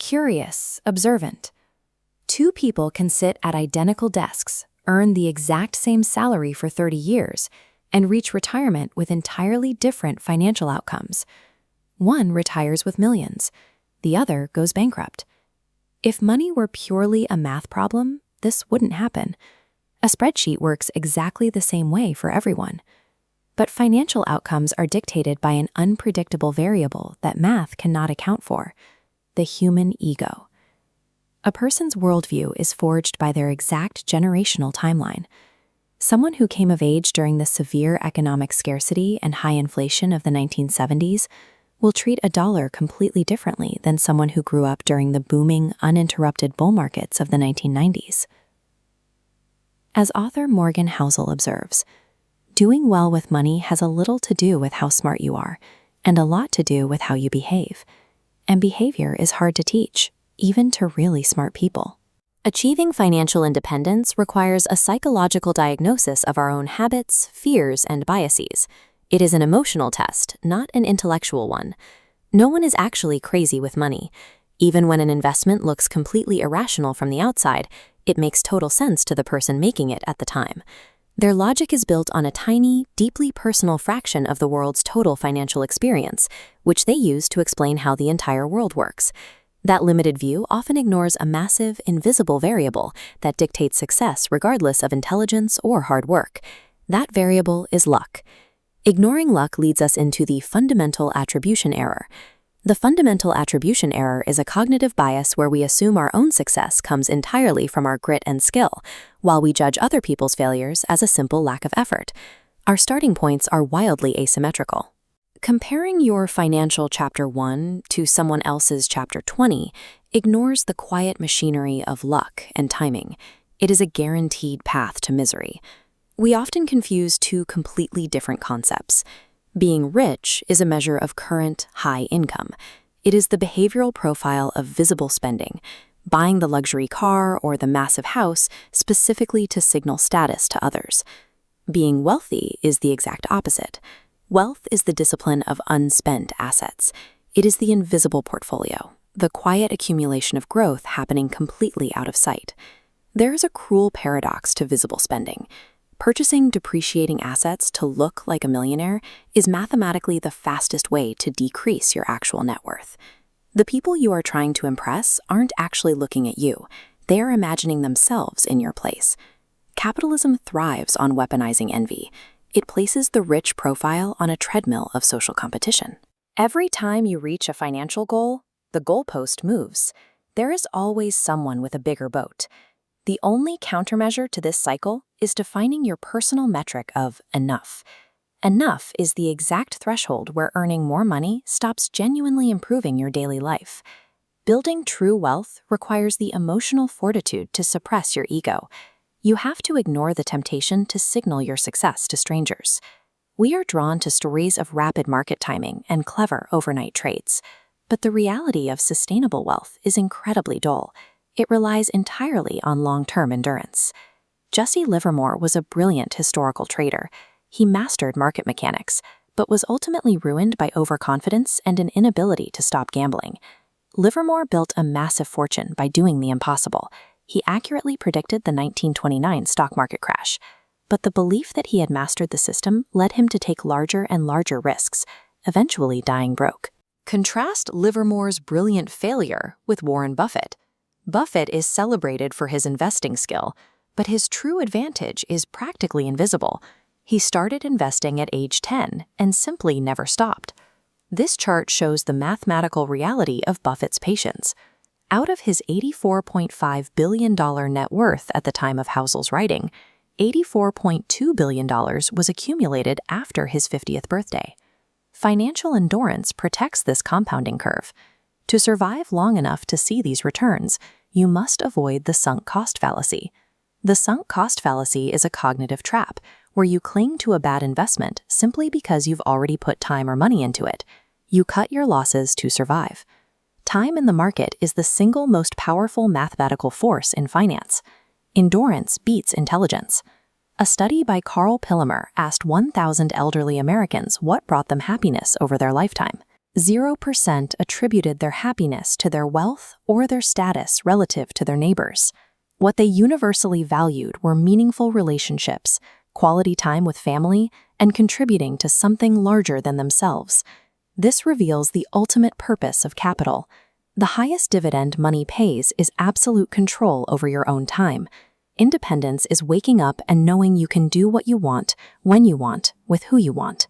curious, observant. Two people can sit at identical desks, earn the exact same salary for 30 years, and reach retirement with entirely different financial outcomes. One retires with millions, the other goes bankrupt. If money were purely a math problem, this wouldn't happen. A spreadsheet works exactly the same way for everyone. But financial outcomes are dictated by an unpredictable variable that math cannot account for: the human ego. A person's worldview is forged by their exact generational timeline. Someone who came of age during the severe economic scarcity and high inflation of the 1970s will treat a dollar completely differently than someone who grew up during the booming, uninterrupted bull markets of the 1990s. As author Morgan Housel observes, doing well with money has a little to do with how smart you are, and a lot to do with how you behave. And behavior is hard to teach, even to really smart people. Achieving financial independence requires a psychological diagnosis of our own habits, fears, and biases. It is an emotional test, not an intellectual one. No one is actually crazy with money. Even when an investment looks completely irrational from the outside, it makes total sense to the person making it at the time. Their logic is built on a tiny, deeply personal fraction of the world's total financial experience, which they use to explain how the entire world works. That limited view often ignores a massive, invisible variable that dictates success regardless of intelligence or hard work. That variable is luck. Ignoring luck leads us into the fundamental attribution error. The fundamental attribution error is a cognitive bias where we assume our own success comes entirely from our grit and skill, while we judge other people's failures as a simple lack of effort. Our starting points are wildly asymmetrical. Comparing your financial Chapter 1 to someone else's Chapter 20 ignores the quiet machinery of luck and timing. It is a guaranteed path to misery. We often confuse two completely different concepts. Being rich is a measure of current, high income. It is the behavioral profile of visible spending, buying the luxury car or the massive house specifically to signal status to others. Being wealthy is the exact opposite. Wealth is the discipline of unspent assets. It is the invisible portfolio, the quiet accumulation of growth happening completely out of sight. There is a cruel paradox to visible spending. Purchasing depreciating assets to look like a millionaire is mathematically the fastest way to decrease your actual net worth. The people you are trying to impress aren't actually looking at you. They are imagining themselves in your place. Capitalism thrives on weaponizing envy. It places the rich profile on a treadmill of social competition. Every time you reach a financial goal, the goalpost moves. There is always someone with a bigger boat. The only countermeasure to this cycle is defining your personal metric of enough. Enough is the exact threshold where earning more money stops genuinely improving your daily life. Building true wealth requires the emotional fortitude to suppress your ego. You have to ignore the temptation to signal your success to strangers. We are drawn to stories of rapid market timing and clever overnight trades. But the reality of sustainable wealth is incredibly dull. It relies entirely on long-term endurance. Jesse Livermore was a brilliant historical trader. He mastered market mechanics, but was ultimately ruined by overconfidence and an inability to stop gambling. Livermore built a massive fortune by doing the impossible. He accurately predicted the 1929 stock market crash. But the belief that he had mastered the system led him to take larger and larger risks, eventually dying broke. Contrast Livermore's brilliant failure with Warren Buffett. Buffett is celebrated for his investing skill, but his true advantage is practically invisible. He started investing at age 10 and simply never stopped. This chart shows the mathematical reality of Buffett's patience. Out of his $84.5 billion net worth at the time of Housel's writing, $84.2 billion was accumulated after his 50th birthday. Financial endurance protects this compounding curve. To survive long enough to see these returns, you must avoid the sunk cost fallacy. The sunk cost fallacy is a cognitive trap where you cling to a bad investment simply because you've already put time or money into it. You cut your losses to survive. Time in the market is the single most powerful mathematical force in finance. Endurance beats intelligence. A study by Carl Pillemer asked 1,000 elderly Americans what brought them happiness over their lifetime. 0% attributed their happiness to their wealth or their status relative to their neighbors. What they universally valued were meaningful relationships, quality time with family, and contributing to something larger than themselves. This reveals the ultimate purpose of capital. The highest dividend money pays is absolute control over your own time. Independence is waking up and knowing you can do what you want, when you want, with who you want.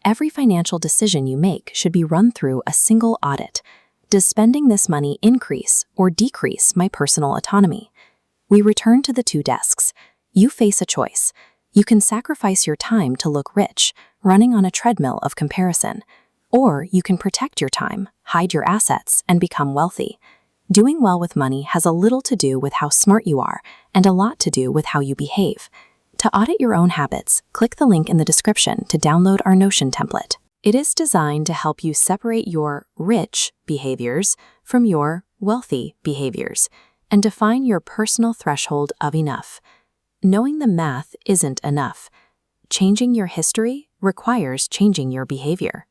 Every financial decision you make should be run through a single audit. Does spending this money increase or decrease my personal autonomy? We return to the two desks. You face a choice. You can sacrifice your time to look rich, running on a treadmill of comparison. Or you can protect your time, hide your assets, and become wealthy. Doing well with money has a little to do with how smart you are and a lot to do with how you behave. To audit your own habits, click the link in the description to download our Notion template. It is designed to help you separate your rich behaviors from your wealthy behaviors and define your personal threshold of enough. Knowing the math isn't enough. Changing your history requires changing your behavior.